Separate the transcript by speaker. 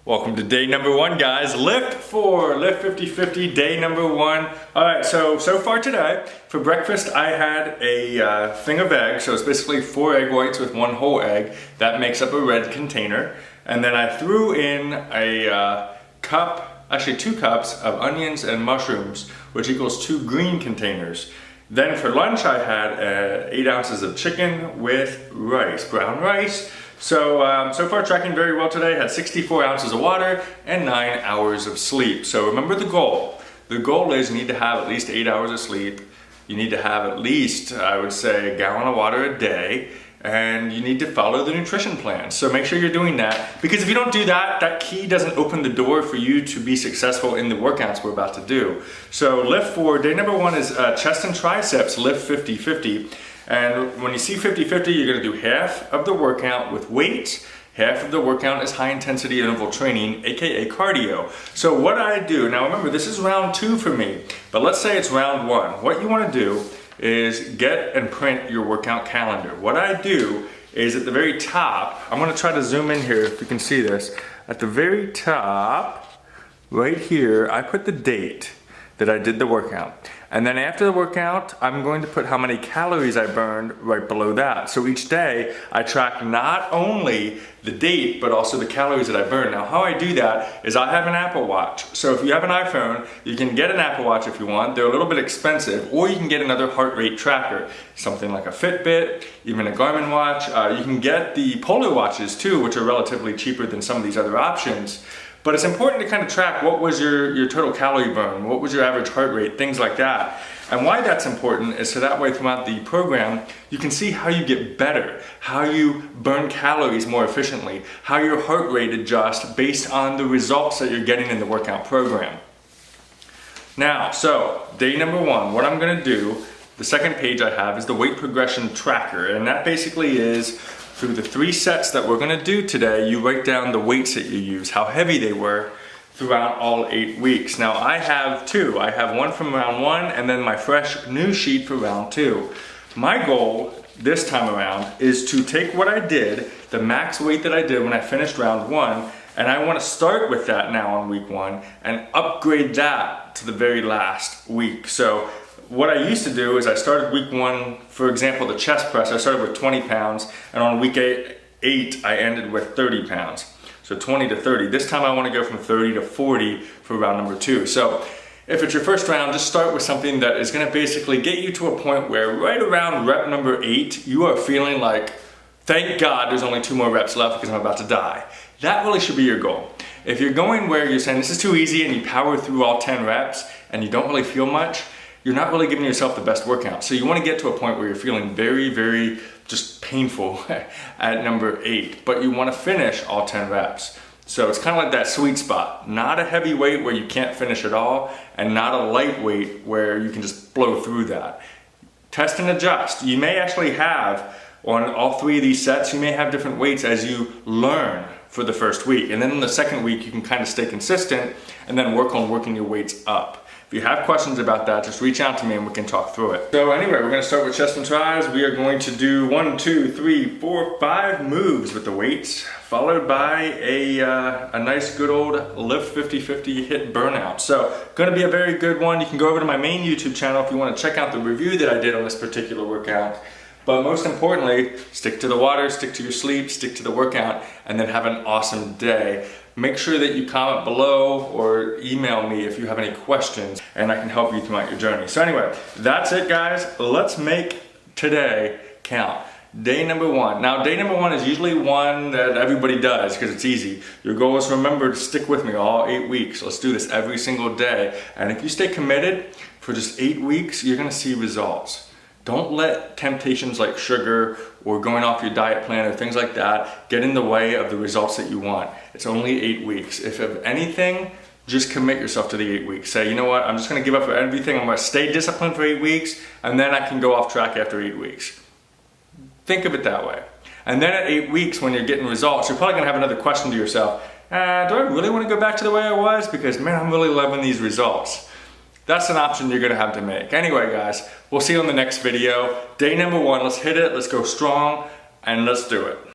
Speaker 1: Welcome to day number one, guys. LIIFT4, LIIFT5050, day number one. All right, so far today, for breakfast, I had a thing of eggs. So it's basically 4 egg whites with 1 whole egg. That makes up a red container. And then I threw in a cup, actually 2 cups of onions and mushrooms, which equals 2 green containers. Then for lunch, I had 8 ounces of chicken with rice, brown rice. So far tracking very well today. Had 64 ounces of water and 9 hours of sleep. So remember the goal. The goal is you need to have at least 8 hours of sleep. You need to have at least, I would say, a gallon of water a day. And you need to follow the nutrition plan. So make sure you're doing that, because if you don't do that, that key doesn't open the door for you to be successful in the workouts we're about to do. So LIIFT4, day number one is chest and triceps, LIIFT50-50. And when you see 50-50, you're gonna do half of the workout with weights, half of the workout is high intensity interval training, AKA cardio. So what I do, now remember this is round 2 for me, but let's say it's round 1. What you wanna do is get and print your workout calendar. What I do is at the very top, I'm gonna try to zoom in here if you can see this. At the very top, right here, I put the date that I did the workout. And then after the workout, I'm going to put how many calories I burned right below that. So each day, I track not only the date, but also the calories that I burned. Now, how I do that is I have an Apple Watch. So if you have an iPhone, you can get an Apple Watch if you want. They're a little bit expensive, or you can get another heart rate tracker, something like a Fitbit, even a Garmin watch. You can get the Polar watches too, which are relatively cheaper than some of these other options. But it's important to kind of track what was your total calorie burn, what was your average heart rate, things like that. And why that's important is so that way throughout the program, you can see how you get better, how you burn calories more efficiently, how your heart rate adjusts based on the results that you're getting in the workout program. Now, so day number one, what I'm gonna do, the second page I have is the weight progression tracker. And that basically is through the 3 sets that we're gonna do today, you write down the weights that you use, how heavy they were throughout all 8 weeks. Now I have 2. I have one from round 1 and then my fresh new sheet for round 2. My goal this time around is to take what I did, the max weight that I did when I finished round 1, and I wanna start with that now on week 1 and upgrade that to the very last week. So what I used to do is I started week 1, for example, the chest press, I started with 20 pounds, and on week 8, I ended with 30 pounds. So 20 to 30. This time I want to go from 30 to 40 for round number 2. So if it's your first round, just start with something that is going to basically get you to a point where right around rep number 8, you are feeling like, thank God there's only 2 more reps left because I'm about to die. That really should be your goal. If you're going where you're saying this is too easy and you power through all 10 reps and you don't really feel much, you're not really giving yourself the best workout. So you want to get to a point where you're feeling very, very just painful at number 8, but you want to finish all 10 reps. So it's kind of like that sweet spot. Not a heavy weight where you can't finish at all, and not a lightweight where you can just blow through that. Test and adjust. You may actually have, on all 3 of these sets, you may have different weights as you learn for the first week. And then in the second week, you can kind of stay consistent and then work on working your weights up. If you have questions about that, just reach out to me and we can talk through it. So anyway, we're gonna start with chest and tris. We are going to do 1, 2, 3, 4, 5 moves with the weights, followed by a nice good old LIIFT50-50 hit burnout. So gonna be a very good one. You can go over to my main YouTube channel if you wanna check out the review that I did on this particular workout. But most importantly, stick to the water, stick to your sleep, stick to the workout, and then have an awesome day. Make sure that you comment below or email me if you have any questions, and I can help you throughout your journey. So anyway, that's it, guys. Let's make today count. Day number 1. Now, day number 1 is usually one that everybody does because it's easy. Your goal is to remember to stick with me all 8 weeks. Let's do this every single day. And if you stay committed for just 8 weeks, you're gonna see results. Don't let temptations like sugar or going off your diet plan or things like that get in the way of the results that you want. It's only 8 weeks. If of anything, just commit yourself to the 8 weeks. Say, you know what, I'm just gonna give up for everything. I'm gonna stay disciplined for 8 weeks, and then I can go off track after 8 weeks. Think of it that way. And then at 8 weeks, when you're getting results, you're probably gonna have another question to yourself. Do I really wanna go back to the way I was? Because man, I'm really loving these results. That's an option you're gonna have to make. Anyway, guys, we'll see you on the next video. Day number 1, let's hit it, let's go strong, and let's do it.